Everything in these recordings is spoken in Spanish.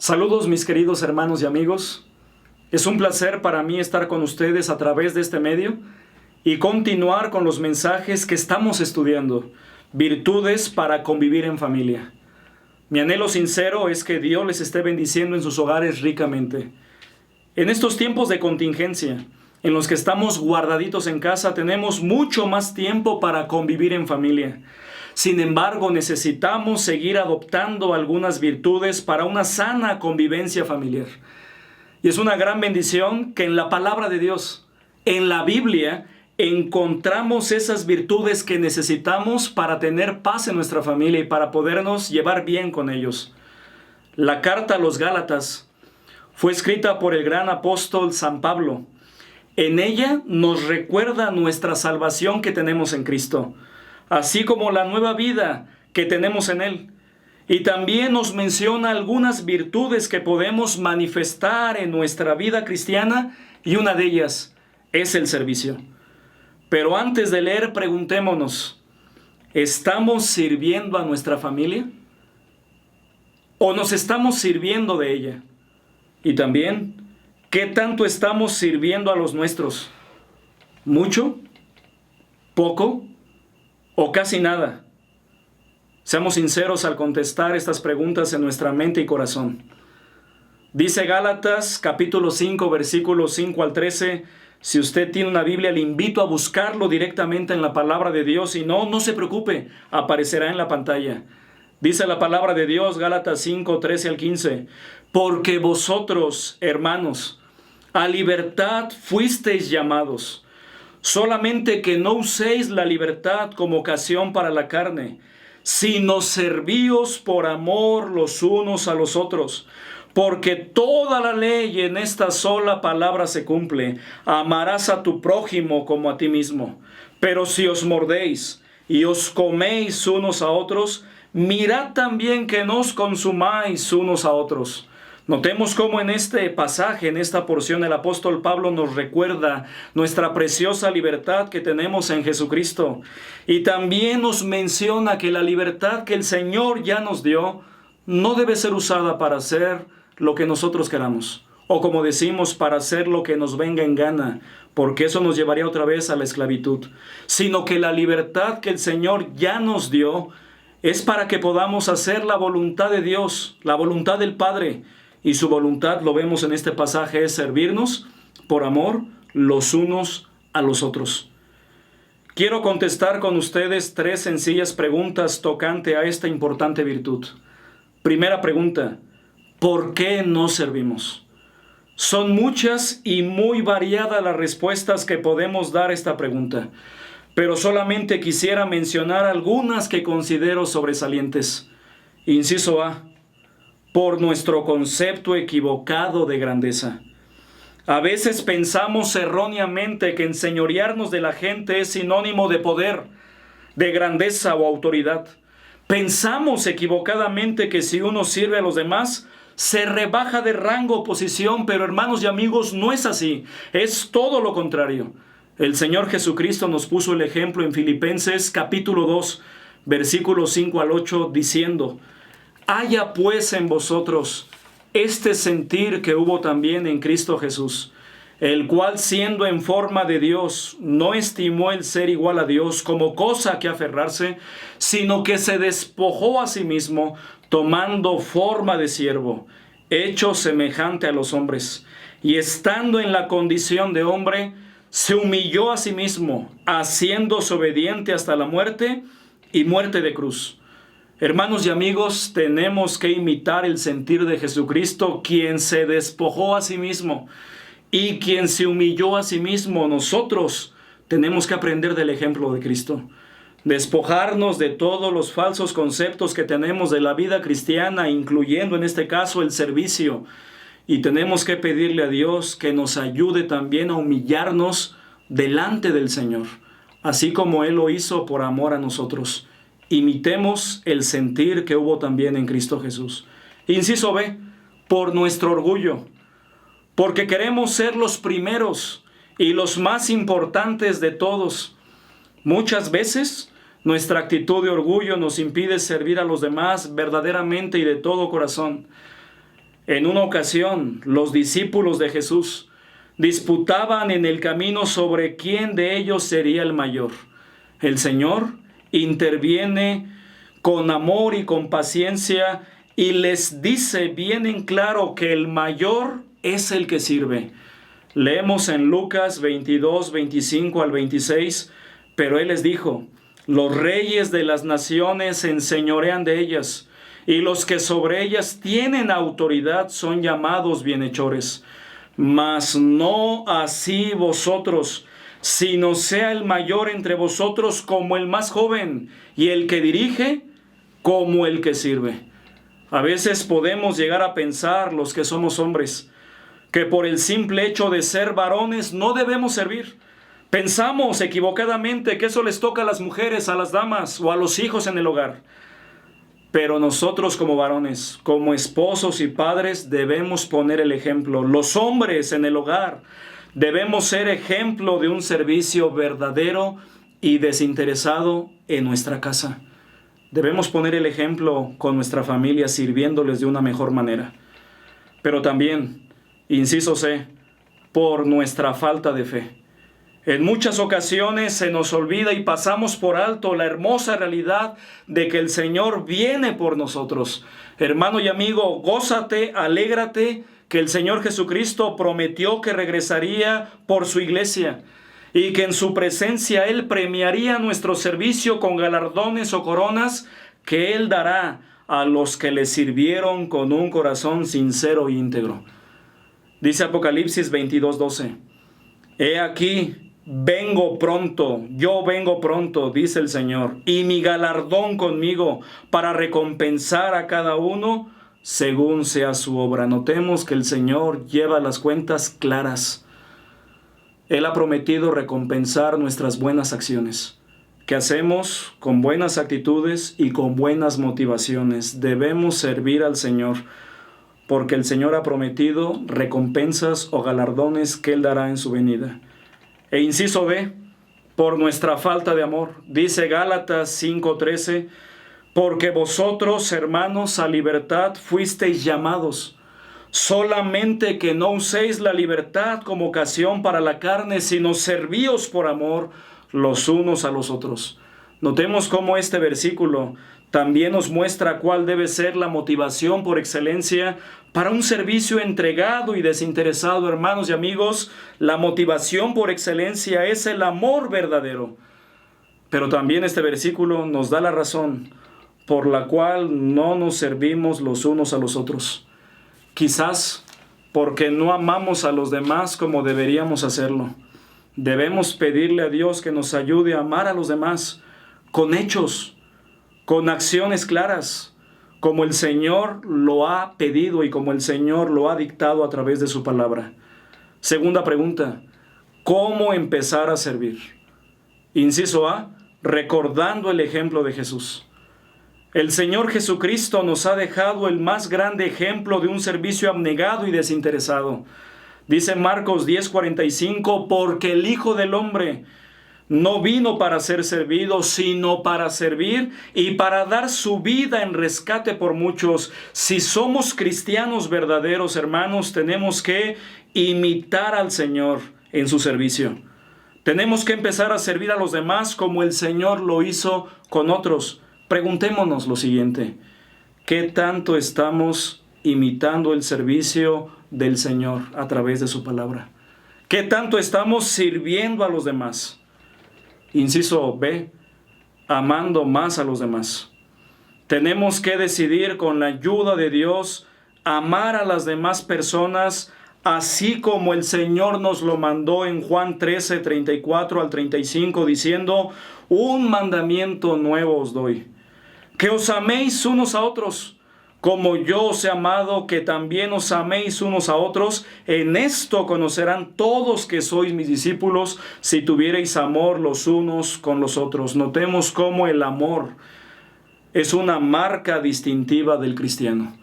Saludos mis queridos hermanos y amigos. Es un placer para mí estar con ustedes a través de este medio y continuar con los mensajes que estamos estudiando, virtudes para convivir en familia. Mi anhelo sincero es que Dios les esté bendiciendo en sus hogares ricamente. En estos tiempos de contingencia, en los que estamos guardaditos en casa, tenemos mucho más tiempo para convivir en familia. Sin embargo, necesitamos seguir adoptando algunas virtudes para una sana convivencia familiar. Y es una gran bendición que en la palabra de Dios, en la Biblia, encontramos esas virtudes que necesitamos para tener paz en nuestra familia y para podernos llevar bien con ellos. La carta a los Gálatas fue escrita por el gran apóstol San Pablo. En ella nos recuerda nuestra salvación que tenemos en Cristo, así como la nueva vida que tenemos en Él. Y también nos menciona algunas virtudes que podemos manifestar en nuestra vida cristiana, y una de ellas es el servicio. Pero antes de leer, preguntémonos, ¿estamos sirviendo a nuestra familia? ¿O nos estamos sirviendo de ella? Y también, ¿qué tanto estamos sirviendo a los nuestros? ¿Mucho? ¿Poco? ¿O casi nada? Seamos sinceros al contestar estas preguntas en nuestra mente y corazón. Dice Gálatas capítulo 5, versículos 5 al 13. Si usted tiene una Biblia, le invito a buscarlo directamente en la palabra de Dios. Y no se preocupe, aparecerá en la pantalla. Dice la palabra de Dios, Gálatas 5, 13 al 15. Porque vosotros, hermanos, a libertad fuisteis llamados. Solamente que no uséis la libertad como ocasión para la carne, sino servíos por amor los unos a los otros. Porque toda la ley en esta sola palabra se cumple: amarás a tu prójimo como a ti mismo. Pero si os mordéis y os coméis unos a otros, mirad también que no os consumáis unos a otros. Notemos cómo en este pasaje, en esta porción, el apóstol Pablo nos recuerda nuestra preciosa libertad que tenemos en Jesucristo. Y también nos menciona que la libertad que el Señor ya nos dio no debe ser usada para hacer lo que nosotros queramos. O como decimos, para hacer lo que nos venga en gana, porque eso nos llevaría otra vez a la esclavitud. Sino que la libertad que el Señor ya nos dio es para que podamos hacer la voluntad de Dios, la voluntad del Padre. Y su voluntad, lo vemos en este pasaje, es servirnos por amor los unos a los otros. Quiero contestar con ustedes 3 sencillas preguntas tocante a esta importante virtud. Primera pregunta: ¿por qué no servimos? Son muchas y muy variadas las respuestas que podemos dar a esta pregunta, pero solamente quisiera mencionar algunas que considero sobresalientes. Inciso A: por nuestro concepto equivocado de grandeza. A veces pensamos erróneamente que enseñorearnos de la gente es sinónimo de poder, de grandeza o autoridad. Pensamos equivocadamente que si uno sirve a los demás, se rebaja de rango o posición, pero hermanos y amigos, no es así. Es todo lo contrario. El Señor Jesucristo nos puso el ejemplo en Filipenses capítulo 2, versículos 5 al 8, diciendo: haya pues en vosotros este sentir que hubo también en Cristo Jesús, el cual, siendo en forma de Dios, no estimó el ser igual a Dios como cosa que aferrarse, sino que se despojó a sí mismo, tomando forma de siervo, hecho semejante a los hombres, y estando en la condición de hombre, se humilló a sí mismo, haciéndose obediente hasta la muerte y muerte de cruz. Hermanos y amigos, tenemos que imitar el sentir de Jesucristo, quien se despojó a sí mismo y quien se humilló a sí mismo. Nosotros tenemos que aprender del ejemplo de Cristo. Despojarnos de todos los falsos conceptos que tenemos de la vida cristiana, incluyendo en este caso el servicio. Y tenemos que pedirle a Dios que nos ayude también a humillarnos delante del Señor, así como Él lo hizo por amor a nosotros. Imitemos el sentir que hubo también en Cristo Jesús. Inciso B: por nuestro orgullo, porque queremos ser los primeros y los más importantes de todos. Muchas veces nuestra actitud de orgullo nos impide servir a los demás verdaderamente y de todo corazón. En una ocasión, los discípulos de Jesús disputaban en el camino sobre quién de ellos sería el mayor. El Señor interviene con amor y con paciencia y les dice bien en claro que el mayor es el que sirve. Leemos en Lucas 22, 25 al 26, pero Él les dijo: los reyes de las naciones se enseñorean de ellas, y los que sobre ellas tienen autoridad son llamados bienhechores. Mas no así vosotros, sino sea el mayor entre vosotros como el más joven, y el que dirige como el que sirve. A veces podemos llegar a pensar, los que somos hombres, que por el simple hecho de ser varones no debemos servir. Pensamos equivocadamente que eso les toca a las mujeres, a las damas o a los hijos en el hogar. Pero nosotros como varones, como esposos y padres, debemos poner el ejemplo. Los hombres en el hogar debemos ser ejemplo de un servicio verdadero y desinteresado en nuestra casa. Debemos poner el ejemplo con nuestra familia, sirviéndoles de una mejor manera. Pero también, inciso C, por nuestra falta de fe. En muchas ocasiones se nos olvida y pasamos por alto la hermosa realidad de que el Señor viene por nosotros. Hermano y amigo, gózate, alégrate, que el Señor Jesucristo prometió que regresaría por su iglesia y que en su presencia Él premiaría nuestro servicio con galardones o coronas que Él dará a los que le sirvieron con un corazón sincero e íntegro. Dice Apocalipsis 22:12, he aquí, vengo pronto, yo vengo pronto, dice el Señor, y mi galardón conmigo para recompensar a cada uno según sea su obra. Notemos que el Señor lleva las cuentas claras. Él ha prometido recompensar nuestras buenas acciones, que hacemos con buenas actitudes y con buenas motivaciones. Debemos servir al Señor, porque el Señor ha prometido recompensas o galardones que Él dará en su venida. E inciso B, por nuestra falta de amor. Dice Gálatas 5:13, porque vosotros, hermanos, a libertad fuisteis llamados, solamente que no uséis la libertad como ocasión para la carne, sino servíos por amor los unos a los otros. Notemos cómo este versículo también nos muestra cuál debe ser la motivación por excelencia para un servicio entregado y desinteresado. Hermanos y amigos, la motivación por excelencia es el amor verdadero. Pero también este versículo nos da la razón por la cual no nos servimos los unos a los otros. Quizás porque no amamos a los demás como deberíamos hacerlo. Debemos pedirle a Dios que nos ayude a amar a los demás con hechos, con acciones claras, como el Señor lo ha pedido y como el Señor lo ha dictado a través de su palabra. Segunda pregunta, ¿cómo empezar a servir? Inciso A, recordando el ejemplo de Jesús. El Señor Jesucristo nos ha dejado el más grande ejemplo de un servicio abnegado y desinteresado. Dice Marcos 10:45, porque el Hijo del Hombre no vino para ser servido, sino para servir y para dar su vida en rescate por muchos. Si somos cristianos verdaderos, hermanos, tenemos que imitar al Señor en su servicio. Tenemos que empezar a servir a los demás como el Señor lo hizo con otros. Preguntémonos lo siguiente: ¿qué tanto estamos imitando el servicio del Señor a través de su palabra? ¿Qué tanto estamos sirviendo a los demás? Inciso B, amando más a los demás. Tenemos que decidir con la ayuda de Dios amar a las demás personas, así como el Señor nos lo mandó en Juan 13:34 al 35, diciendo: un mandamiento nuevo os doy, que os améis unos a otros, como yo os he amado, que también os améis unos a otros. En esto conocerán todos que sois mis discípulos, si tuviereis amor los unos con los otros. Notemos cómo el amor es una marca distintiva del cristiano.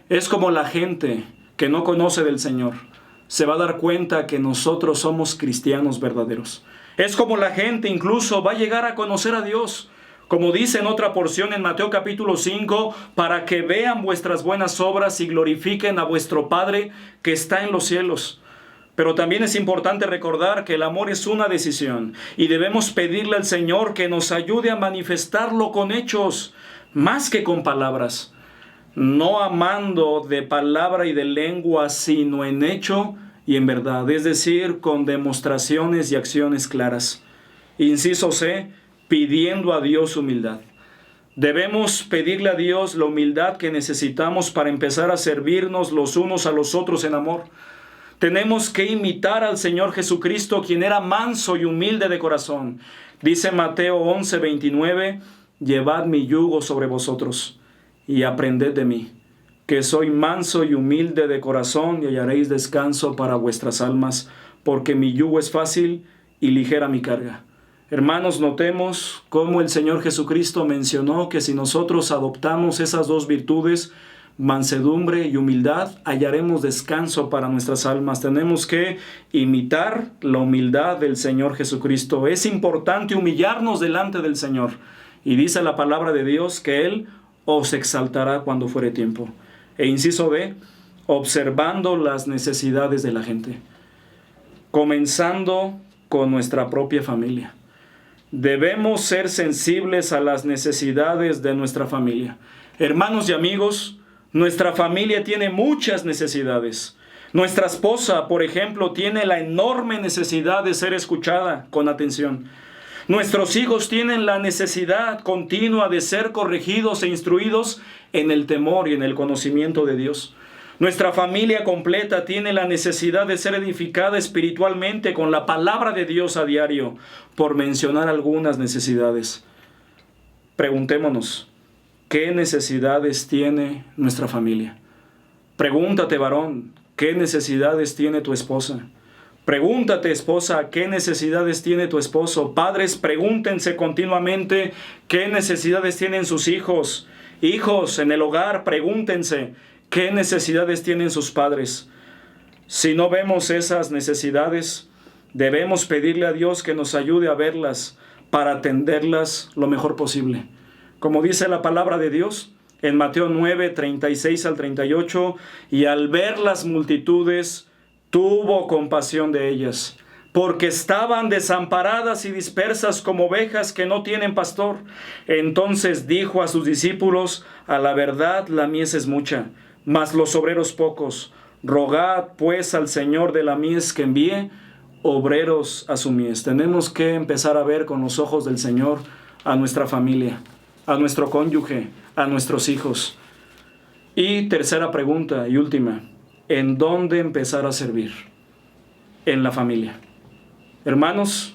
Es como la gente que no conoce del Señor se va a dar cuenta que nosotros somos cristianos verdaderos. Es como la gente incluso va a llegar a conocer a Dios Como dice en otra porción en Mateo capítulo 5, para que vean vuestras buenas obras y glorifiquen a vuestro Padre que está en los cielos. Pero también es importante recordar que el amor es una decisión y debemos pedirle al Señor que nos ayude a manifestarlo con hechos, más que con palabras. No amando de palabra y de lengua, sino en hecho y en verdad, es decir, con demostraciones y acciones claras. Inciso C, pidiendo a Dios humildad. Debemos pedirle a Dios la humildad que necesitamos para empezar a servirnos los unos a los otros en amor. Tenemos que imitar al Señor Jesucristo, quien era manso y humilde de corazón. Dice Mateo 11:29, llevad mi yugo sobre vosotros y aprended de mí, que soy manso y humilde de corazón, y hallaréis descanso para vuestras almas, porque mi yugo es fácil y ligera mi carga. Hermanos, notemos cómo el Señor Jesucristo mencionó que si nosotros adoptamos esas dos virtudes, mansedumbre y humildad, hallaremos descanso para nuestras almas. Tenemos que imitar la humildad del Señor Jesucristo. Es importante humillarnos delante del Señor. Y dice la palabra de Dios que Él os exaltará cuando fuere tiempo. E inciso B, observando las necesidades de la gente. Comenzando con nuestra propia familia. Debemos ser sensibles a las necesidades de nuestra familia. Hermanos y amigos, nuestra familia tiene muchas necesidades. Nuestra esposa, por ejemplo, tiene la enorme necesidad de ser escuchada con atención. Nuestros hijos tienen la necesidad continua de ser corregidos e instruidos en el temor y en el conocimiento de Dios. Nuestra familia completa tiene la necesidad de ser edificada espiritualmente con la palabra de Dios a diario, por mencionar algunas necesidades. Preguntémonos, ¿qué necesidades tiene nuestra familia? Pregúntate, varón, ¿qué necesidades tiene tu esposa? Pregúntate, esposa, ¿qué necesidades tiene tu esposo? Padres, pregúntense continuamente qué necesidades tienen sus hijos. Hijos, en el hogar, pregúntense qué necesidades tienen sus padres. Si no vemos esas necesidades, debemos pedirle a Dios que nos ayude a verlas para atenderlas lo mejor posible. Como dice la palabra de Dios en Mateo 9, 36 al 38, y al ver las multitudes, tuvo compasión de ellas, porque estaban desamparadas y dispersas como ovejas que no tienen pastor. Entonces dijo a sus discípulos, a la verdad la mies es mucha, mas los obreros pocos. Rogad pues al Señor de la mies que envíe obreros a su mies. Tenemos que empezar a ver con los ojos del Señor a nuestra familia, a nuestro cónyuge, a nuestros hijos. Y tercera pregunta y última, ¿en dónde empezar a servir? En la familia. Hermanos,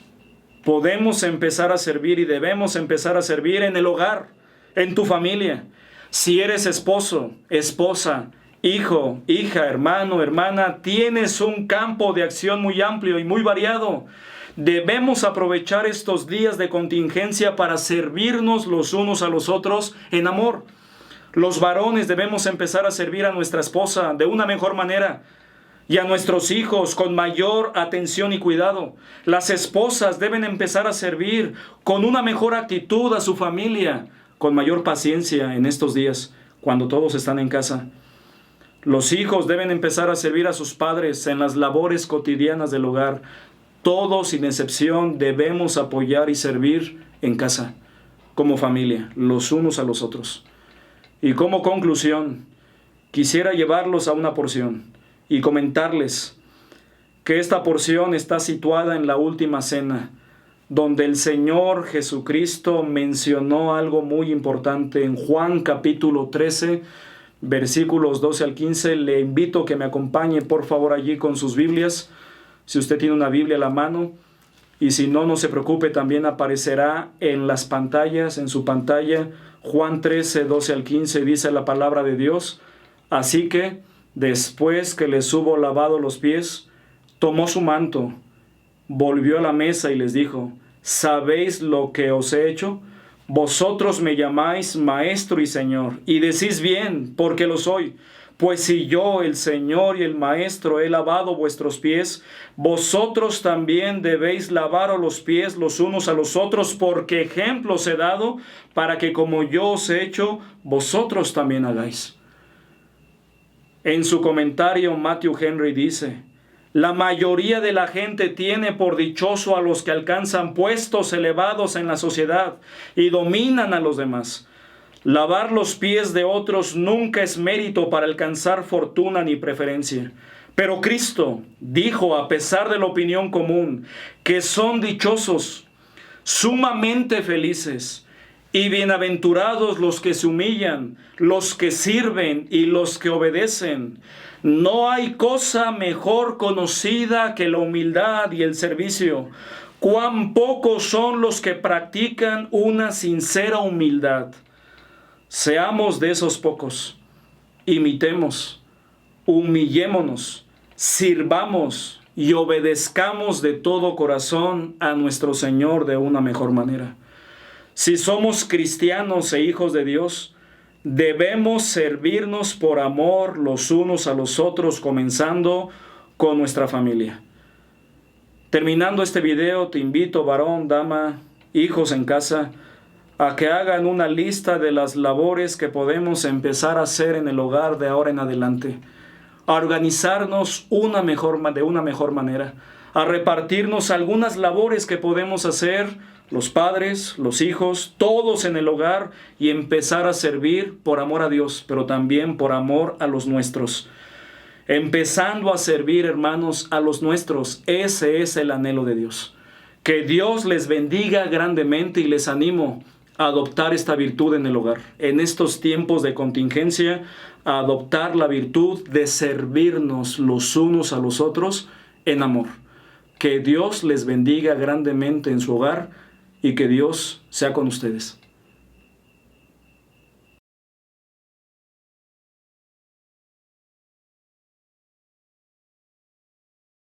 podemos empezar a servir y debemos empezar a servir en el hogar, en tu familia. Si eres esposo, esposa, hijo, hija, hermano, hermana, tienes un campo de acción muy amplio y muy variado. Debemos aprovechar estos días de contingencia para servirnos los unos a los otros en amor. Los varones debemos empezar a servir a nuestra esposa de una mejor manera y a nuestros hijos con mayor atención y cuidado. Las esposas deben empezar a servir con una mejor actitud a su familia, con mayor paciencia en estos días, cuando todos están en casa. Los hijos deben empezar a servir a sus padres en las labores cotidianas del hogar. Todos, sin excepción, debemos apoyar y servir en casa, como familia, los unos a los otros. Y como conclusión, quisiera llevarlos a una porción y comentarles que esta porción está situada en la última cena, donde el Señor Jesucristo mencionó algo muy importante. En Juan capítulo 13, versículos 12 al 15, le invito a que me acompañe por favor allí con sus Biblias, si usted tiene una Biblia a la mano, y si no, no se preocupe, también aparecerá en las pantallas, en su pantalla. Juan 13, 12 al 15, dice la palabra de Dios: así que, después que les hubo lavado los pies, tomó su manto, volvió a la mesa y les dijo: ¿sabéis lo que os he hecho? Vosotros me llamáis Maestro y Señor, y decís bien, porque lo soy. Pues si yo, el Señor y el Maestro, he lavado vuestros pies, vosotros también debéis lavaros los pies los unos a los otros, porque ejemplo os he dado, para que como yo os he hecho, vosotros también hagáis. En su comentario, Matthew Henry dice: la mayoría de la gente tiene por dichoso a los que alcanzan puestos elevados en la sociedad y dominan a los demás. Lavar los pies de otros nunca es mérito para alcanzar fortuna ni preferencia. Pero Cristo dijo, a pesar de la opinión común, que son dichosos, sumamente felices y bienaventurados los que se humillan, los que sirven y los que obedecen. No hay cosa mejor conocida que la humildad y el servicio. Cuán pocos son los que practican una sincera humildad. Seamos de esos pocos, imitemos, humillémonos, sirvamos y obedezcamos de todo corazón a nuestro Señor de una mejor manera. Si somos cristianos e hijos de Dios, debemos servirnos por amor los unos a los otros, comenzando con nuestra familia. Terminando este video, te invito, varón, dama, hijos en casa, a que hagan una lista de las labores que podemos empezar a hacer en el hogar de ahora en adelante, a organizarnos de una mejor manera, a repartirnos algunas labores que podemos hacer los padres, los hijos, todos en el hogar, y empezar a servir por amor a Dios, pero también por amor a los nuestros. Empezando a servir, hermanos, a los nuestros. Ese es el anhelo de Dios. Que Dios les bendiga grandemente y les animo a adoptar esta virtud en el hogar. En estos tiempos de contingencia, a adoptar la virtud de servirnos los unos a los otros en amor. Que Dios les bendiga grandemente en su hogar y que Dios sea con ustedes.